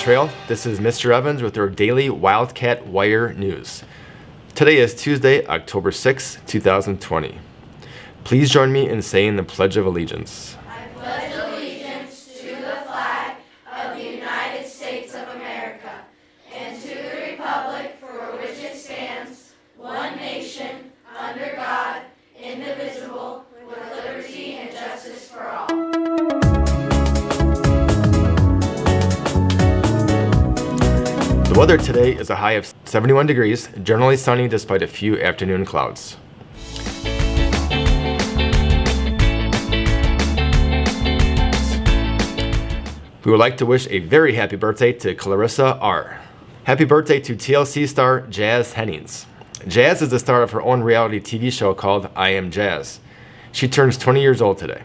Trail. This is Mr. Evans with your daily Wildcat Wire news. Today is Tuesday, October 6, 2020. Please join me in saying the Pledge of Allegiance. I pledge allegiance to the flag of the United States of America and to the republic for which it stands, one nation, under God, indivisible, with liberty and justice for all. The weather today is a high of 71 degrees, generally sunny despite a few afternoon clouds. We would like to wish a very happy birthday to Clarissa R. Happy birthday to TLC star Jazz Hennings. Jazz is the star of her own reality TV show called I Am Jazz. She turns 20 years old today.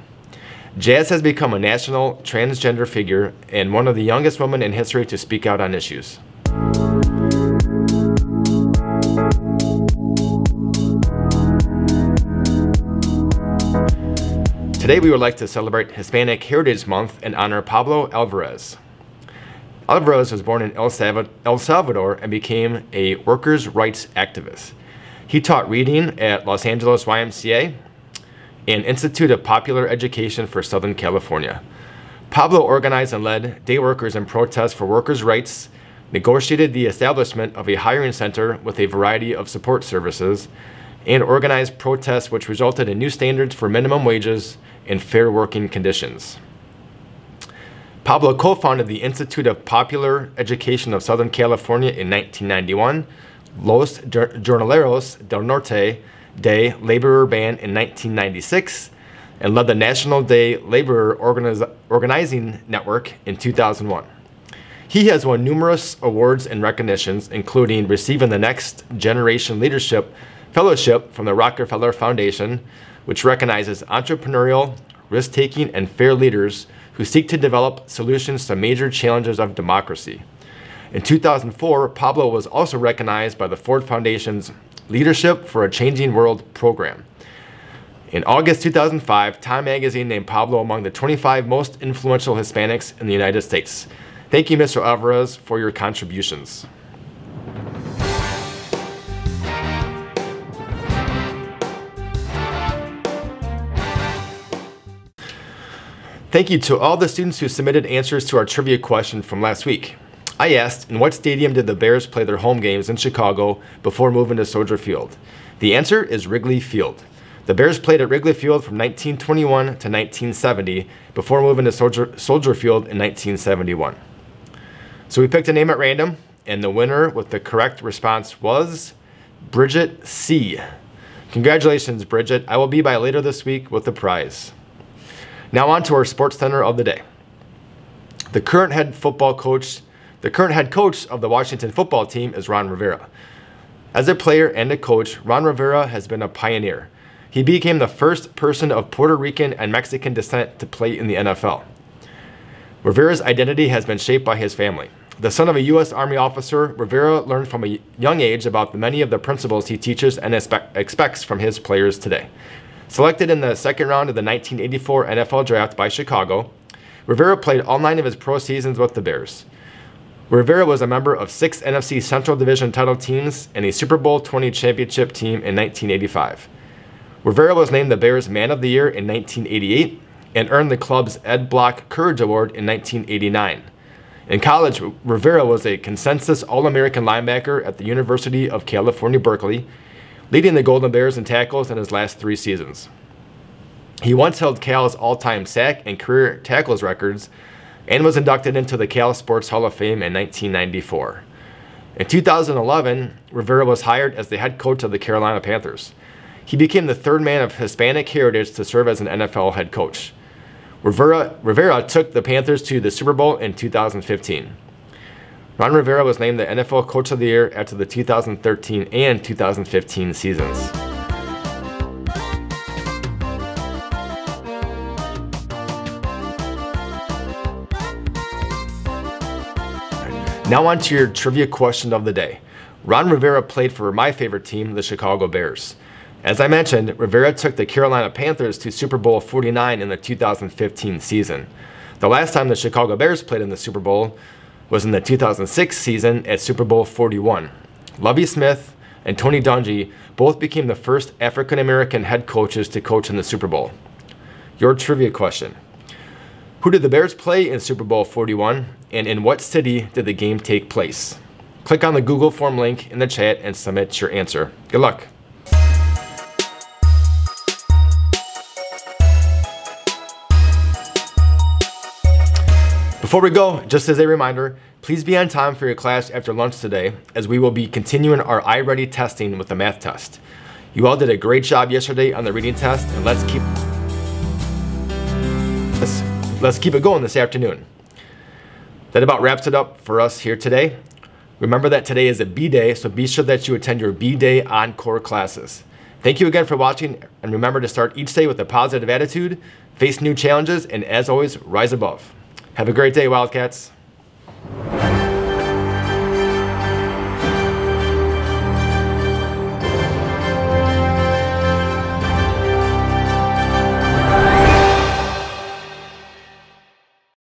Jazz has become a national transgender figure and one of the youngest women in history to speak out on issues. Today we would like to celebrate Hispanic Heritage Month and honor Pablo Alvarez. Alvarez was born in El Salvador and became a workers' rights activist. He taught reading at Los Angeles YMCA and Institute of Popular Education for Southern California. Pablo organized and led day workers in protest for workers' rights, negotiated the establishment of a hiring center with a variety of support services, and organized protests which resulted in new standards for minimum wages and fair working conditions. Pablo co-founded the Institute of Popular Education of Southern California in 1991, Los Jornaleros del Norte Day Laborer Band in 1996, and led the National Day Laborer Organizing Network in 2001. He has won numerous awards and recognitions, including receiving the Next Generation Leadership Fellowship from the Rockefeller Foundation, which recognizes entrepreneurial, risk-taking, and fair leaders who seek to develop solutions to major challenges of democracy. In 2004, Pablo was also recognized by the Ford Foundation's Leadership for a Changing World program. In August 2005, Time magazine named Pablo among the 25 most influential Hispanics in the United States. Thank you, Mr. Alvarez, for your contributions. Thank you to all the students who submitted answers to our trivia question from last week. I asked, in what stadium did the Bears play their home games in Chicago before moving to Soldier Field? The answer is Wrigley Field. The Bears played at Wrigley Field from 1921 to 1970 before moving to Soldier Field in 1971. So we picked a name at random, and the winner with the correct response was Bridget C. Congratulations, Bridget. I will be by later this week with the prize. Now on to our Sports Center of the day. The current head coach of the Washington football team is Ron Rivera. As a player and a coach, Ron Rivera has been a pioneer. He became the first person of Puerto Rican and Mexican descent to play in the NFL. Rivera's identity has been shaped by his family. The son of a U.S. Army officer, Rivera learned from a young age about many of the principles he teaches and expects from his players today. Selected in the second round of the 1984 NFL Draft by Chicago, Rivera played all 9 of his pro seasons with the Bears. Rivera was a member of 6 NFC Central Division title teams and a Super Bowl 20 championship team in 1985. Rivera was named the Bears Man of the Year in 1988 and earned the club's Ed Block Courage Award in 1989. In college, Rivera was a consensus All-American linebacker at the University of California, Berkeley, leading the Golden Bears in tackles in his last 3 seasons. He once held Cal's all-time sack and career tackles records and was inducted into the Cal Sports Hall of Fame in 1994. In 2011, Rivera was hired as the head coach of the Carolina Panthers. He became the 3rd man of Hispanic heritage to serve as an NFL head coach. Rivera took the Panthers to the Super Bowl in 2015. Ron Rivera was named the NFL Coach of the Year after the 2013 and 2015 seasons. Now on to your trivia question of the day. Ron Rivera played for my favorite team, the Chicago Bears. As I mentioned, Rivera took the Carolina Panthers to Super Bowl 49 in the 2015 season. The last time the Chicago Bears played in the Super Bowl was in the 2006 season at Super Bowl 41. Lovie Smith and Tony Dungy both became the first African American head coaches to coach in the Super Bowl. Your trivia question. Who did the Bears play in Super Bowl 41, and in what city did the game take place? Click on the Google form link in the chat and submit your answer. Good luck. Before we go, just as a reminder, please be on time for your class after lunch today, as we will be continuing our iReady testing with the math test. You all did a great job yesterday on the reading test, and let's keep it going this afternoon. That about wraps it up for us here today. Remember that today is a B-Day, so be sure that you attend your B-Day Encore classes. Thank you again for watching, and remember to start each day with a positive attitude, face new challenges, and as always, rise above. Have a great day, Wildcats.